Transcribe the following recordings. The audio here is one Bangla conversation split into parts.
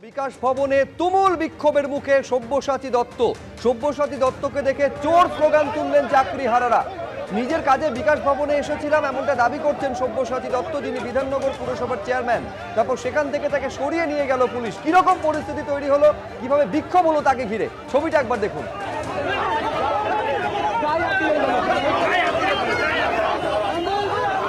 বিকাশ ভবনে তুমুল বিক্ষোভের মুখে সব্যসাচী দত্ত। সব্যসাচী দত্তকে দেখে চোর স্লোগান তুললেন চাকরিহারারা। নিজের কাজে বিকাশ ভবনে এসেছিলাম এমনটা দাবি করছেন সব্যসাচী দত্ত, যিনি বিধাননগর পুরসভার চেয়ারম্যান। তারপর সেখান থেকে তাকে সরিয়ে নিয়ে গেল পুলিশ। কিরকম পরিস্থিতি তৈরি হলো, কিভাবে বিক্ষোভ হলো তাকে ঘিরে, ছবিটা একবার দেখুন।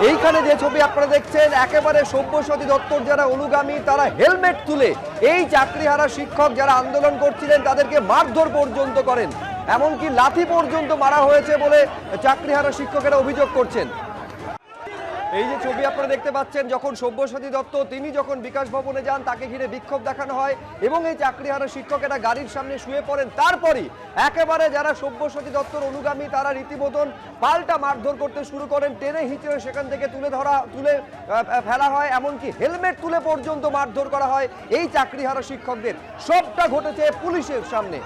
এইখানে যে ছবি আপনারা দেখছেন, একেবারে সব্যসাচী দত্তর যারা অনুগামী তারা হেলমেট তুলে এই চাকরিহারা শিক্ষক যারা আন্দোলন করছিলেন তাদেরকে মারধর পর্যন্ত করেন, এমনকি লাথি পর্যন্ত মারা হয়েছে বলে চাকরিহারা শিক্ষকেরা অভিযোগ করছেন। এই যে ছবি আপনারা দেখতে পাচ্ছেন, যখন সব্যসাচী দত্ত তিনি যখন বিকাশ ভবনে যান তাকে ঘিরে বিক্ষোভ দেখানো হয় এবং এই চাকরিহারা শিক্ষকেরা গাড়ির সামনে শুয়ে পড়েন। তারপরই একেবারে যারা সব্যসাচী দত্তর অনুগামী তারা রীতিমতন পাল্টা মারধর করতে শুরু করেন। টেনে হিচড়ে সেখান থেকে তুলে ফেলা হয়, এমনকি হেলমেট তুলে পর্যন্ত মারধর করা হয় এই চাকরিহারা শিক্ষকদের। সবটা ঘটেছে পুলিশের সামনে।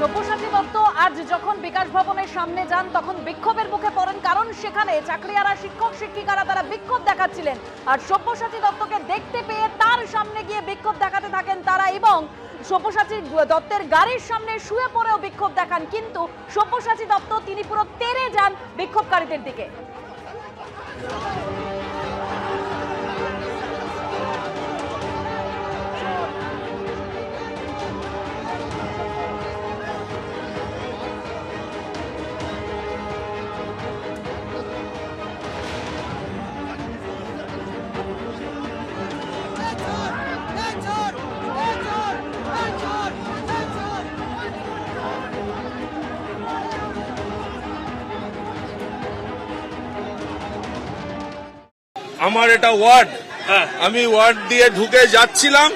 সব্যসাচী দত্ত আজ যখন বিকাশ ভবনের সামনে যান তখন বিক্ষোভের মুখে পড়েন, কারণ সেখানে চাকরিহারা শিক্ষক শিক্ষিকারা তারা বিক্ষোভ দেখাচ্ছিলেন। আর সব্যসাচী দত্তকে দেখতে পেয়ে তার সামনে গিয়ে বিক্ষোভ দেখাতে থাকেন তারা এবং সব্যসাচী দত্তের গাড়ির সামনে শুয়ে পড়েও বিক্ষোভ দেখান। কিন্তু সব্যসাচী দত্ত তিনি পুরো তেড়ে যান বিক্ষোভকারীদের দিকে। আমার এটা ওয়ার্ড, আমি ওয়ার্ড দিয়ে ঢুকে যাচ্ছিলাম,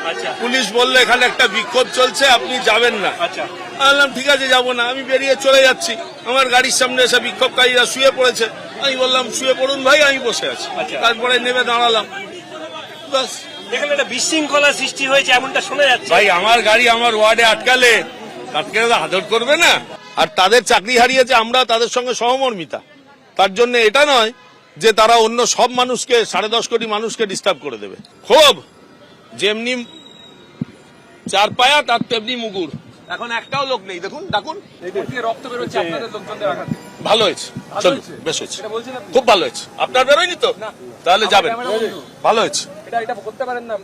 পুলিশ বললো এখানে একটা বিক্ষোভ চলছে আপনি যাবেন না। বললাম ঠিক আছে যাবো না, আমি বেরিয়ে চলে যাচ্ছি। আমার গাড়ির সামনে এসে বিক্ষোভকারীরা শুয়ে পড়েছে, আমি বললাম শুয়ে পড়ুন ভাই, আমি বসে আছি। তারপরে নেমে দাঁড়ালাম, বাস। এখানে একটা বিশৃঙ্খলা সৃষ্টি হয়েছে এমনটা শোনা যাচ্ছে। ভাই আমার গাড়ি আমার ওয়ার্ডে আটকালে তাকে আদর করবে না? আর তাদের চাকরি হারিয়েছে, আমরা তাদের সঙ্গে সহমর্মিতা। তার জন্য এটা নয় যে তারা অন্য সব মানুষকে 10.5 কোটি মানুষকে ডিস্টার্ব করে দেবে। খুব যেমনি চার পায়া তার তেমনি মুগুর, এখন একটাও লোক নেই। দেখুন ডাকুন, রক্ত বেরোচ্ছে আপনাদের লোকজনদের আঘাতে। ভালো হয়েছে, চলুন, বেশ হয়েছে, খুব ভালো হয়েছে। আপনার বেরোয়নি তো, তাহলে যাবেন, ভালো হয়েছে, এটা করতে পারেন না,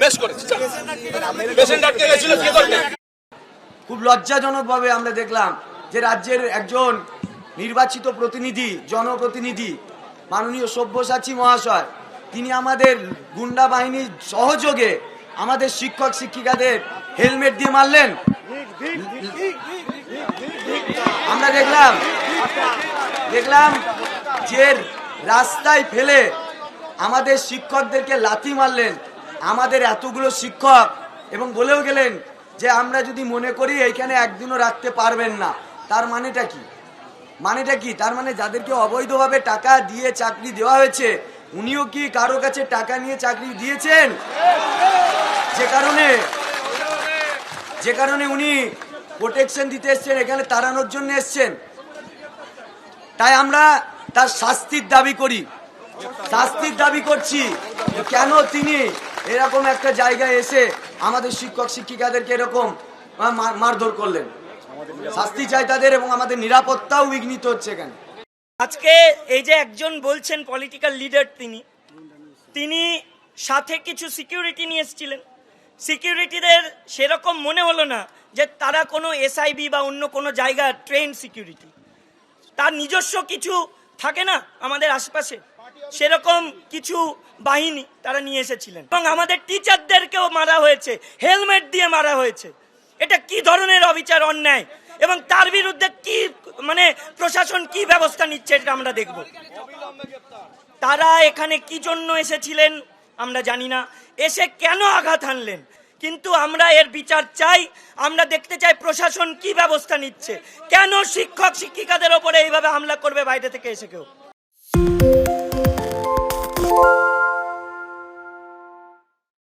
বেশ করেছে। পেশেন্ট আটকে গেছিল, কি করবে? খুব লজ্জাজনকভাবে আমরা দেখলাম যে রাজ্যের একজন নির্বাচিত প্রতিনিধি, জনপ্রতিনিধি মাননীয় সব্যসাচী মহাশয়, তিনি আমাদের গুন্ডা বাহিনীর সহযোগে আমাদের শিক্ষক শিক্ষিকাদের হেলমেট দিয়ে মারলেন। আমরা দেখলাম যে রাস্তায় ফেলে আমাদের শিক্ষকদেরকে লাথি মারলেন আমাদের এতগুলো শিক্ষক, এবং বলেও গেলেন যে আমরা যদি মনে করি এইখানে একদিনও রাখতে পারবেন না। তার মানেটা কি? তার মানে যাদেরকে অবৈধভাবে টাকা দিয়ে চাকরি দেওয়া হয়েছে উনিও কি কারো কাছে টাকা নিয়ে চাকরি দিয়েছেন? যে কারণে উনি প্রোটেকশন দিতে এসছেন, এখানে তাড়ানোর জন্য এসছেন। তাই আমরা তার শাস্তির দাবি করছি। কেন তিনি এরকম একটা জায়গায় এসে আমাদের শিক্ষক শিক্ষিকাদেরকে এরকম মারধর করলেন? শাস্তি চাই তাদের, এবং আমাদের নিরাপত্তাও বিঘ্নিত হচ্ছে এখানে। আজকে এই যে একজন বলছেন পলিটিক্যাল লিডার, তিনি সাথে কিছু সিকিউরিটি নিয়ে এসেছিলেন। সিকিউরিটিদের সেরকম মনে হলো না যে তারা কোনো এসআইবি বা অন্য কোনো জায়গার ট্রেন সিকিউরিটি। তার নিজস্ব কিছু থাকে না আমাদের আশেপাশে, সেরকম কিছু বাহিনী তারা নিয়ে এসেছিলেন। এবং আমাদের টিচারদেরকেও মারা হয়েছে, হেলমেট দিয়ে মারা হয়েছে। এটা কি ধরনের অবিচার, অন্যায়, এবং তার বিরুদ্ধে কি প্রশাসন কি ব্যবস্থা নিচ্ছে এটা আমরা দেখব। তারা এখানে কি জন্য এসেছিলেন আমরা জানি না, এসে কেন আঘাত হানলেন, কিন্তু আমরা এর বিচার চাই। আমরা দেখতে চাই প্রশাসন কি ব্যবস্থা নিচ্ছে। কেন শিক্ষক শিক্ষিকাদের ওপরে এইভাবে হামলা করবে বাইরে থেকে এসে কেউ?